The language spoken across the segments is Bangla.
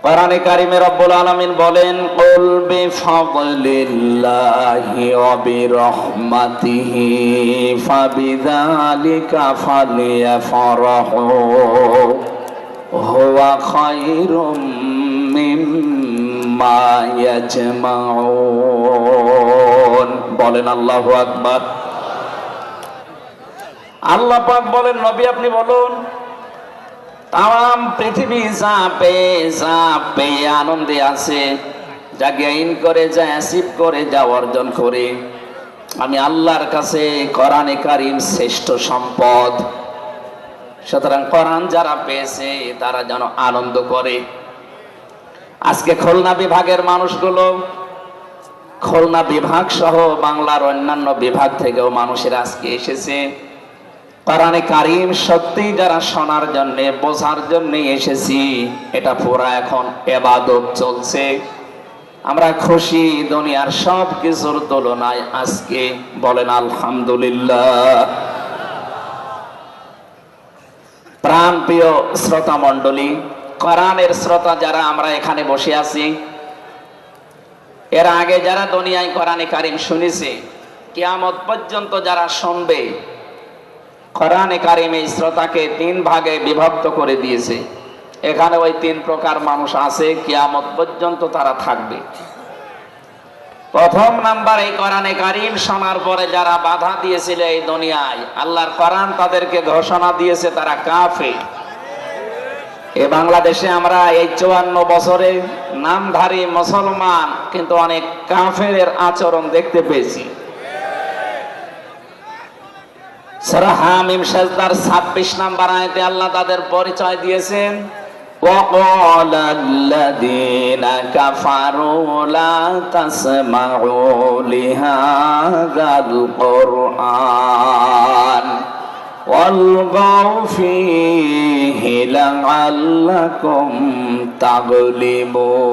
কোরআনে কারিমে রব্বুল আলামিন বলেন, কুল বিফাদলিল্লাহি ওয়া বিরহমাতিহি ফাবিযালিকা ফালিয়াফরাহু হুয়া খায়রুম মিম্মা ইয়াজমাউন। বলেন আল্লাহু আকবার। আল্লাহ পাক বলেন, নবী আপনি বলুন, তাম পৃথিবী যা পেয়ে আনন্দে আছে, যা গেইন করে, যা অ্যাচিভ করে, যা অর্জন করে, আমি আল্লাহর কাছে কোরআনে কারিম শ্রেষ্ঠ সম্পদ। সুতরাং কোরআন যারা পেয়েছে তারা যেন আনন্দ করে। আজকে খুলনা বিভাগের মানুষগুলো, খুলনা বিভাগ সহ বাংলার অন্যান্য বিভাগ থেকেও মানুষেরা আজকে এসেছে কোরআনে কারিম সত্যি যারা শোনার জন্য, বোঝার জন্য এসেছি। এটা পুরা এখন ইবাদত চলছে। আমরা খুশি দুনিয়ার সব কিছুর তুলনায় আজকে। বলেন আলহামদুলিল্লাহ। প্রাণপ্রিয় শ্রোতা মণ্ডলী, কোরআনের শ্রোতা যারা আমরা এখানে বসে আছি, এর আগে যারা দুনিয়ায় কোরআনে কারিম শুনেছে, কিয়ামত পর্যন্ত যারা শুনবে, কোরআনে কারিম এই শ্রোতাকে তিন ভাগে বিভক্ত করে দিয়েছে। এখানে ওই তিন প্রকার মানুষ আছে, কিয়ামত পর্যন্ত তারা থাকবে। প্রথম নাম্বার, এই কোরআনে কারিম শোনার পরে যারা বাধা দিয়েছিল এই দুনিয়ায়, আল্লাহর কোরআন তাদেরকে ঘোষণা দিয়েছে তারা কাফের। এ বাংলাদেশে আমরা এই 54 বছরে নামধারী মুসলমান, কিন্তু অনেক কাফেরের আচরণ দেখতে পেয়েছি। সূরা হামিম সাজদার 26 নম্বর আয়াতে আল্লাহ তাদের পরিচয় দিয়েছেন, وَقَالَ الَّذِينَ كَفَرُوا لَا تَسْمَعُوا لِهَذَا الْقُرْآنِ وَالْغَوْا فِيهِ لَعَلَّكُمْ تَغْلِبُونَ।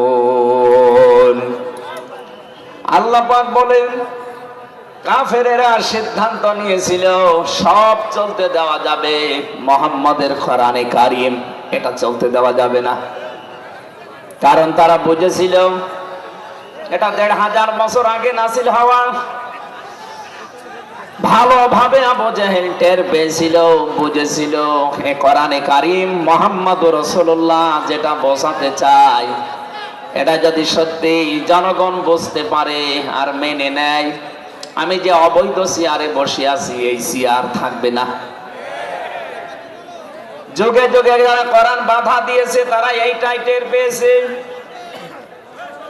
আল্লাহ পাক বলেন, কাফেরেরা সিদ্ধান্ত নিয়েছিল সব চলতে দেওয়া যাবে, মুহাম্মদের কোরআনে কারিম এটা চলতে দেওয়া যাবে না। কারণ তারা বুঝেছিল এটা 1500 বছর আগে নাযিল হওয়া। ভালোভাবে আবু জেহেল টের পেয়েছিল, বুঝেছিল এ কোরআনে কারিম মুহাম্মদুর রাসূলুল্লাহ যেটা বোঝাতে চায়, এটা যদি সত্যি জনগণ বুঝতে পারে আর মেনে নেয়, আমি যে অবৈধ চেয়ারে বসে আছি এই চেয়ার থাকবে না। যুগে যুগে যারা কোরআন বাধা দিয়েছে তারা এইটাই টের পেয়েছে।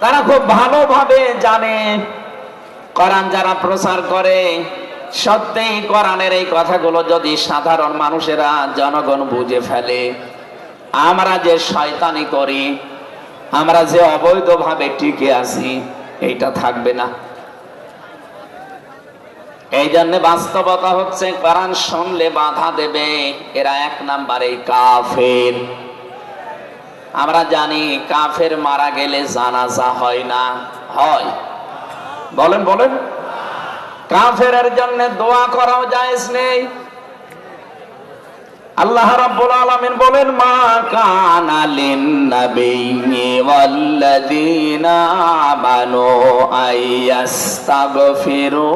তারা খুব ভালোভাবে জানে কোরআন যারা প্রচার করে, সত্যি কোরআনের এই কথাগুলো যদি সাধারণ মানুষেরা, জনগণ বুঝে ফেলে, আমরা যে শয়তানি করি, আমরা যে অবৈধভাবে টিকে আছি, এইটা থাকবে না। এই জন্য বাস্তবতা হচ্ছে কোরআন শুনলে বাধা দেবে এরা এক নাম্বারে কাফের। আমরা জানি কাফের মারা গেলে জানাজা হয় না, হয়? বলেন বলেন। কাফেরের জন্য দোয়া করাও জায়েজ নেই। আল্লাহ রাব্বুল আলামিন বলেন, মা কানা লিন-নাবিয়্যি ওয়াল্লাযীনা আমানু আইয়াস্তাগফিরু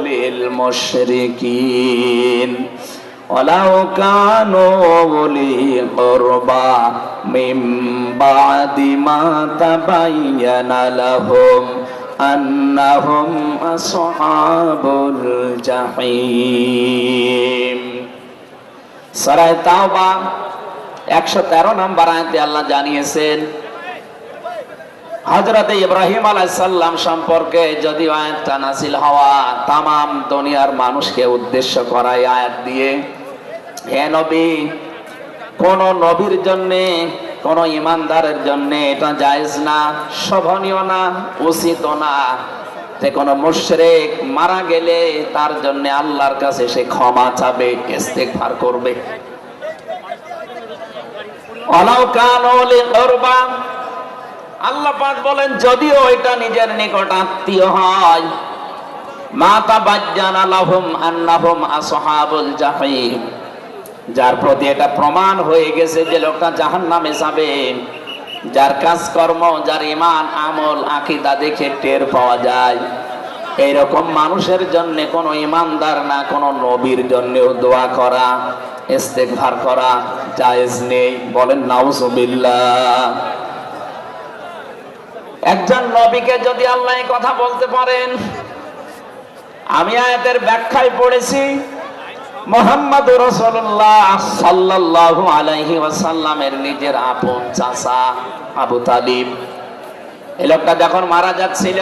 লিল মুশরিকিন ওয়ালাউ কানু উলি কুরবা মিন বা'দি মা তাবায়্যানা লাহুম আন্নাহুম আসহাবুল জাহিম। সূরা তাওবা 113 নম্বর আয়াতে আল্লাহ জানিয়েছেন, হযরত ইব্রাহিম আলাইহিস সালাম সম্পর্কে যদিও আয়াতটা নাযিল হওয়া তাম দুনিয়ার মানুষকে উদ্দেশ্য করা আয়াত দিয়ে, হে নবী, কোন নবীর জন্য, কোন ইমানদারের জন্য এটা জায়েজ না, শোভনীয় না, উচিত না যে কোন মুশরিক মারা গেলে তার জন্য আল্লাহর কাছে সে ক্ষমা চাবে, ইস্তেগফার করবে। ওয়ালাউ কানু লিকুরবা, আল্লাহ পাক বলেন যদিও এটা নিজের নিকট আত্মীয় হয়, মা তাবাজ্জানা লাহুম আন্নাহুম আসহাবুল জাহিম, যার প্রতি এটা প্রমাণ হয়ে গেছে যে লোকটা জাহান্নামে যাবে, যার কাজকর্ম, যার ঈমান আমল আকীদা দেখে টের পাওয়া যায়, এইরকম মানুষের জন্য কোন ঈমানদার না কোন নবীর জন্যও দোয়া করা, ইস্তেগফার করা জায়েজ নেই। বলেন নাউজুবিল্লাহ। একজন নবীকে যদি আল্লাহ এই কথা বলতে পারেন, আমি আয়াতের ব্যাখ্যায় পড়েছি মুহাম্মদুর রাসূলুল্লাহ সাল্লাল্লাহু আলাইহি ওয়াসাল্লামের নিজের আপন চাচা আবু তালিব, এই লোকটা যখন মারা যাচ্ছিল,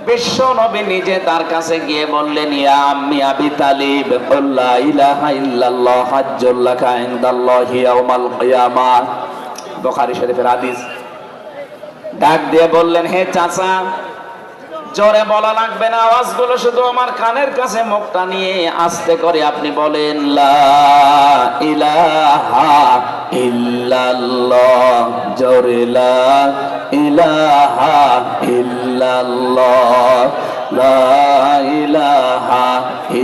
বিশ্ব নবী নিজে তার কাছে গিয়ে বললেন, ইয়া আম্মি আবি তালিব, কুল লা ইলাহা ইল্লাল্লাহ হাজ্জুল লাকা ইনদাল্লাহি ইয়াউমাল কিয়ামাহ। বুখারী শরীফের হাদিস। ডাক দিয়ে বললেন, হে চাচা, জোরে বলা লাগবে না, আওয়াজগুলো শুধু আমার কানের কাছে মুখটা নিয়ে আস্তে করে আপনি বলেন, লা ইলাহা ইল্লাল্লাহ, জোরে লা ইলাহা ইল্লাল্লাহ, লা ইলাহা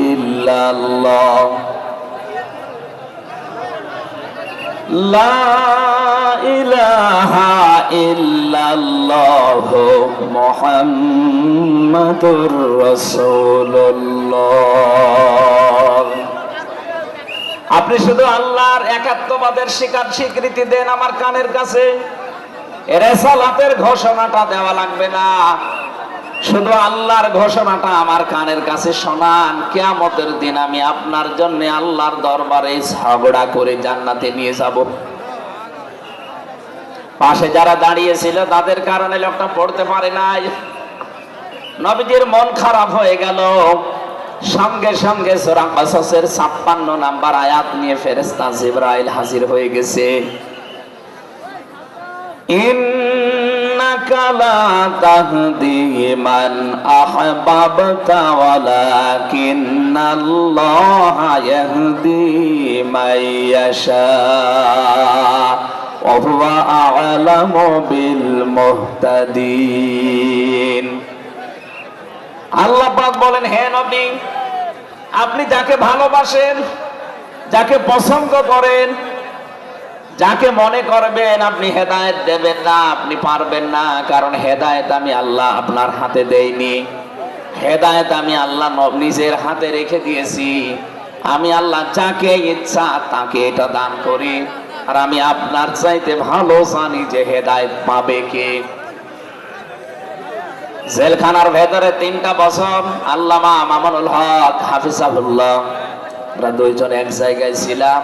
ইল্লাল্লাহ, লা ইলাহা ইল্লাল্লাহ মুহাম্মাদুর রাসূলুল্লাহ। আপনি শুধু আল্লাহর একাত্মবাদের স্বীকৃতি দেন আমার কানের কাছে, রিসালাতের ঘোষণাটা দেওয়া লাগবে না, শুধু আল্লাহর ঘোষণাটা আমার কানের কাছে শোনান। কিয়ামতের দিন আমি আপনার জন্য আল্লাহর দরবারে ঝগড়া করে জান্নাতে নিয়ে যাব। পাশে যারা দাঁড়িয়েছিল তাদের কারণে লোকটা পড়তে পারে নাই। নবীজির মন খারাপ হয়ে গেল। সঙ্গে সঙ্গে সূরা কাসাসের ৫৬ নাম্বার আয়াত নিয়ে ফেরেশতা জিবরাইল হাজির হয়ে গেছে। ইন্নাকা লা তাহদি মান আহবাবতা ওয়ালাকিন্নাল্লাহা ইয়াহদি মান ইয়াশা ওয়া হুয়া আ'লামু বিল মুহতাদিন। আল্লাহ পাক বলেন, হে নবী, আপনি যাকে ভালোবাসেন, যাকে পছন্দ করেন, যাকে মনে করবেন আপনি হেদায়েত দেবেন না, আপনি পারবেন না, কারণ হেদায়েত আমি আল্লাহ আপনার হাতে দেইনি। হেদায়েত আমি আল্লাহ নিজের হাতে রেখে দিয়েছি। আমি আল্লাহ যাকে ইচ্ছা তাকে এটা দান করি, আর আমি আপনার চাইতে ভালো জানি যে হেদায়েত পাবে কে। জেলখানার ভেতরে ৩টা বছর আল্লামা মামুনুল হক হাফিজাহুল্লাহ আমরা দুইজন এক জায়গায় ছিলাম।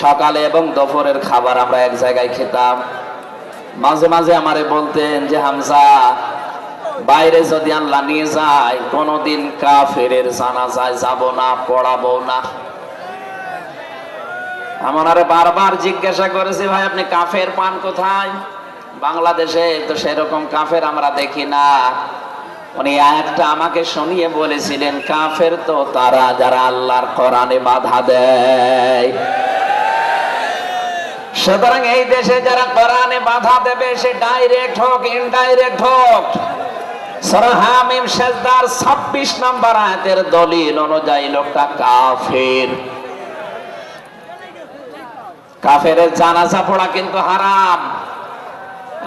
সকালে এবং দুপুরের খাবার আমরা এক জায়গায় খেতাম। মাঝে মাঝে আমারে বলতেন যে, হামজা, বাইরে যদি আল্লাহ নিয়ে যায় কোনদিন কাফেরের জানাজায় যাব না, পড়াবো না। আমারে বারবার জিজ্ঞাসা করেছি, ভাই আপনি কাফের পান কোথায়? বাংলাদেশে তো সেরকম কাফের আমরা দেখি না। উনি একটা আমাকে শুনিয়ে বলেছিলেন, কাফের তো তারা যারা আল্লাহর কোরআনে বাধা দেয়। সুতরাং এই দেশে যারা কোরআনে বাধা দেবে, সে ডাইরেক্ট হোক ইনডাইরেক্ট হোক, সূরা হামিম সেজদার ২৬ নম্বর আয়াতের দলিল অনুযায়ী লোকটা কাফের। কাফেরের জানাজা পড়া কিন্তু হারাম।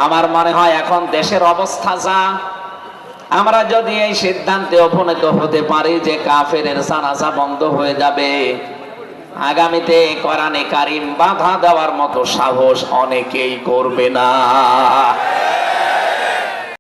আমার মনে হয় এখন দেশের অবস্থা যা, আমরা যদি এই সিদ্ধান্তে উপনীত হতে পারি যে কাফেরের জানাজা বন্ধ হয়ে যাবে, আগামীতে কোরআনে কারীম বাধা দেওয়ার মতো সাহস অনেকেই করবে না।